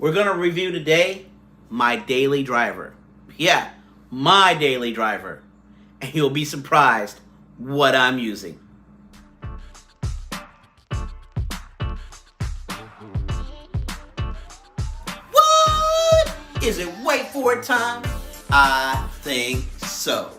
We're going to review today my daily driver. Yeah, my daily driver. And you'll be surprised what I'm using. What? Is it wait for it time? I think so.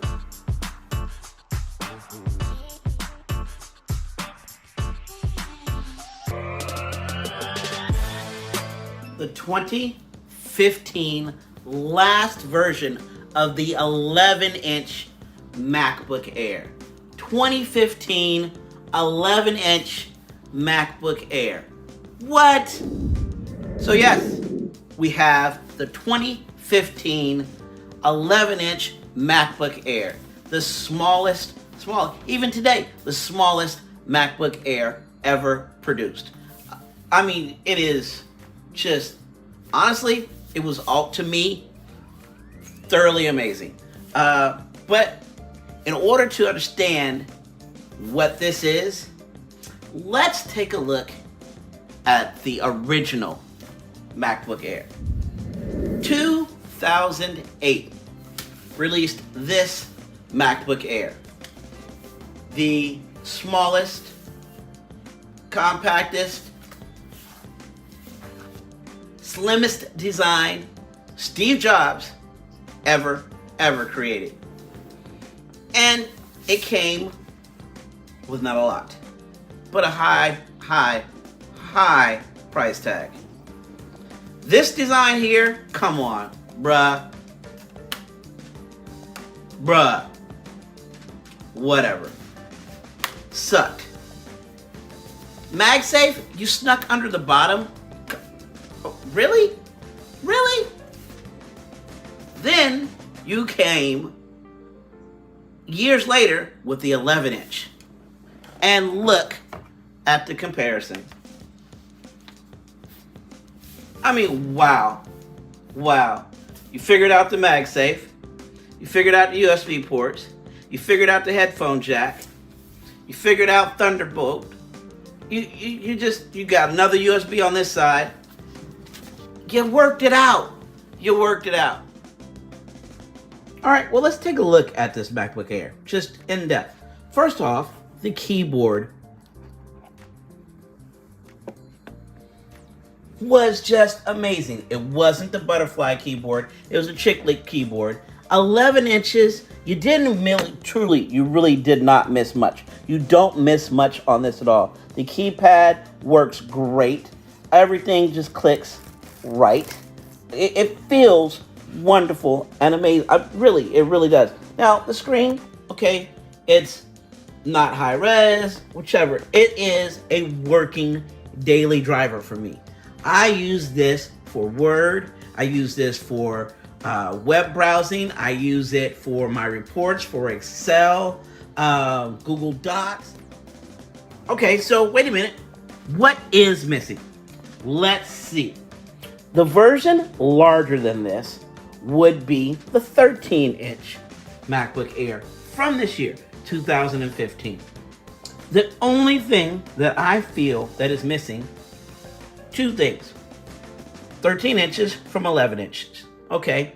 The 2015 last version of the 11-inch MacBook Air. 2015 11-inch MacBook Air. What? So yes, we have the 2015 11-inch MacBook Air. The even today, the smallest MacBook Air ever produced. I mean, it is just, honestly, it was all, to me, thoroughly amazing. But in order to understand what this is, let's take a look at the original MacBook Air. 2008 released this MacBook Air. The smallest, compactest, slimmest design Steve Jobs ever created. And it came with not a lot, but a high price tag. This design here, come on, bruh, whatever, sucked. MagSafe, you snuck under the bottom? Really? Then you came years later with the 11-inch. And look at the comparison. I mean, wow. You figured out the MagSafe. You figured out the USB ports. You figured out the headphone jack. You figured out Thunderbolt. You got another USB on this side. You worked it out. All right, well, let's take a look at this MacBook Air, just in depth. First off, the keyboard was just amazing. It wasn't the butterfly keyboard. It was a chick-lit keyboard. 11 inches. You really did not miss much. You don't miss much on this at all. The keypad works great. Everything just clicks right. It feels wonderful and amazing. It really does. Now, the screen, okay, it's not high res, whichever. It is a working daily driver for me. I use this for Word. I use this for web browsing. I use it for my reports, for Excel, Google Docs. Okay, so wait a minute. What is missing? Let's see. The version larger than this would be the 13-inch MacBook Air from this year, 2015. The only thing that I feel that is missing, two things. 13 inches from 11 inches. Okay,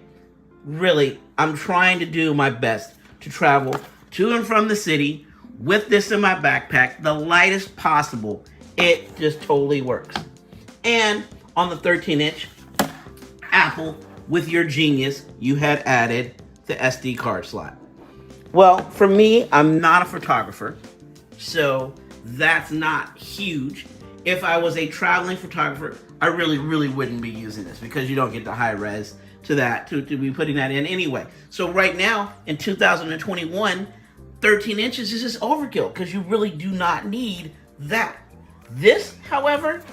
really, I'm trying to do my best to travel to and from the city with this in my backpack, the lightest possible. It just totally works. And on the 13-inch, Apple, with your genius, you had added the SD card slot. Well, for me, I'm not a photographer, so that's not huge. If I was a traveling photographer, I really wouldn't be using this because you don't get the high res to be putting that in anyway. So right now, in 2021, 13 inches is just overkill because you really do not need that. This, however,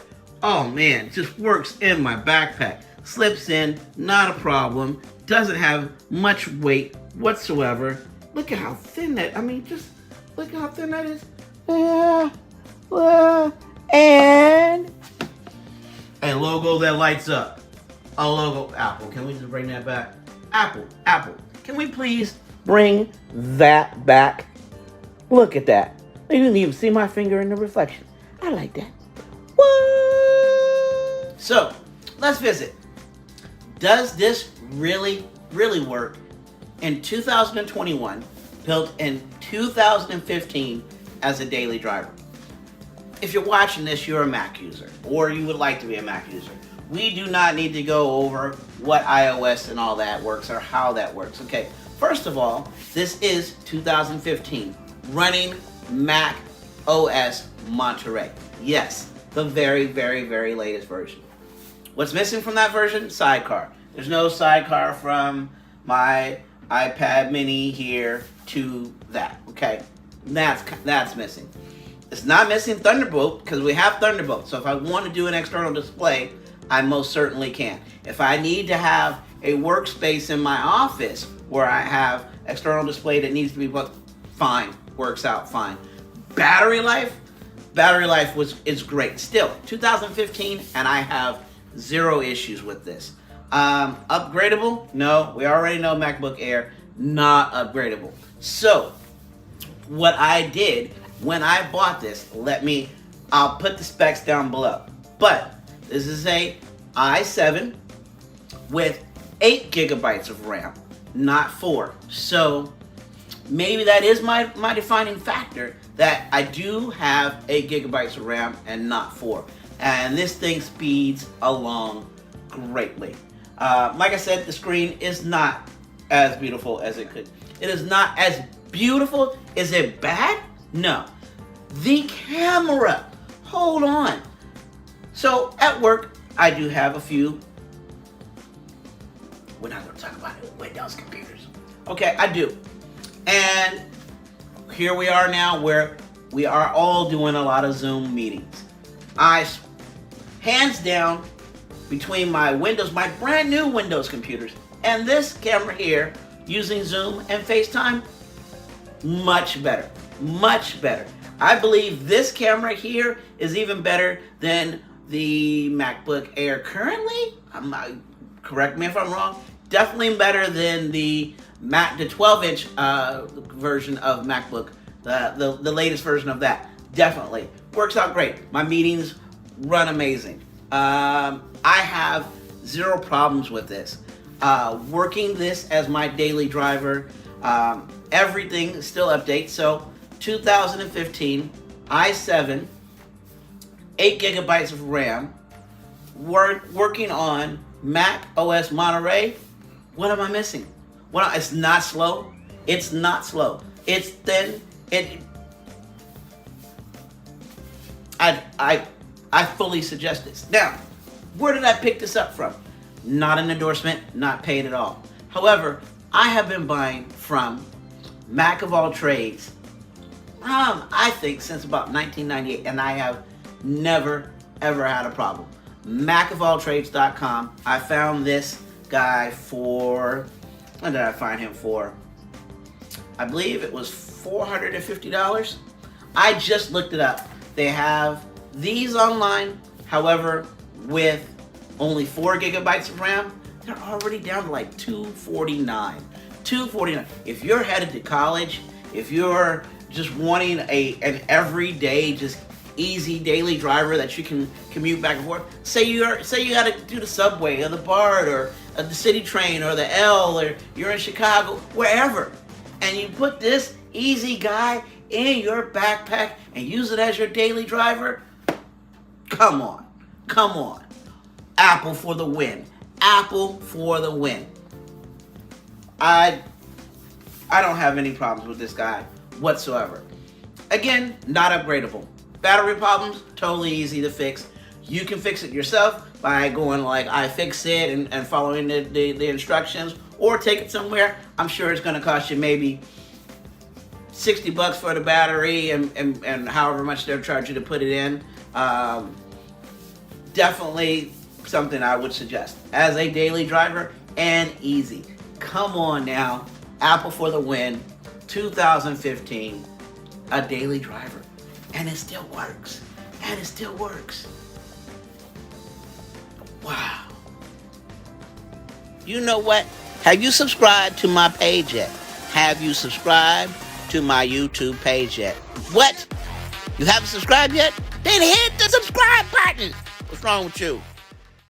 oh man, just works in my backpack. Slips in, not a problem. Doesn't have much weight whatsoever. Look at how thin that, just look at how thin that is. And a logo that lights up. A logo, Apple. Can we just bring that back? Apple. Can we please bring that back? Look at that. You didn't even see my finger in the reflection. I like that. What? So, let's visit. Does this really work in 2021, built in 2015 as a daily driver? If you're watching this, you're a Mac user, or you would like to be a Mac user. We do not need to go over what iOS and all that works or how that works. Okay, first of all, this is 2015, running Mac OS Monterey. Yes, the very latest version. What's missing from that version? Sidecar. There's no sidecar from my iPad mini here to that, okay? That's missing. It's not missing Thunderbolt, because we have Thunderbolt. So if I want to do an external display, I most certainly can. If I need to have a workspace in my office where I have external display that needs to be booked, fine, works out fine. Battery life is great. Still, 2015, and I have zero issues with this. Upgradable? No, we already know MacBook Air, not upgradable. So, what I did when I bought this, I'll put the specs down below. But this is a i7 with 8 gigabytes of RAM, not 4. So maybe that is my defining factor, that I do have 8 gigabytes of RAM and not 4. And this thing speeds along greatly. Like I said, the screen is not as beautiful as it could. It is not as beautiful. Is it bad? No. The camera. Hold on. So at work, I do have a few. We're not going to talk about it. Windows computers. Okay, I do. And here we are now, where we are all doing a lot of Zoom meetings. Hands down, between my brand new Windows computers, and this camera here, using Zoom and FaceTime, much better. Much better. I believe this camera here is even better than the MacBook Air currently. Correct me if I'm wrong. Definitely better than the 12-inch version of MacBook, the latest version of that. Definitely works out great. My meetings run amazing. I have zero problems with this. Working this as my daily driver, everything still updates. So 2015 i7, 8 gigabytes of RAM, working on Mac OS Monterey. What am I missing? Well, it's not slow. It's not slow. It's thin. I fully suggest this. Now, where did I pick this up from? Not an endorsement, not paid at all. However, I have been buying from Mac of all trades, I think since about 1998, and I have never ever had a problem. MacofAllTrades.com. I found this guy for, what did I find him for? I believe it was $450. I just looked it up. They have these online, however, with only 4 gigabytes of RAM, they're already down to like $249. $249. If you're headed to college, if you're just wanting an everyday, just easy daily driver that you can commute back and forth. Say you got to do the subway or the BART or the city train or the L, or you're in Chicago, wherever, and you put this easy guy in your backpack and use it as your daily driver. Come on. Apple for the win. Apple for the win. I don't have any problems with this guy whatsoever. Again, not upgradable. Battery problems, totally easy to fix. You can fix it yourself by going like iFixit and following the instructions, or take it somewhere. I'm sure it's going to cost you maybe $60 for the battery and however much they'll charge you to put it in. Definitely something I would suggest as a daily driver, and easy. Come on now, Apple for the win. 2015, a daily driver, and it still works. Wow. You know what? Have you subscribed to my page yet? Have you subscribed to my YouTube page yet? What? You haven't subscribed yet? Then hit the subscribe button. What's wrong with you?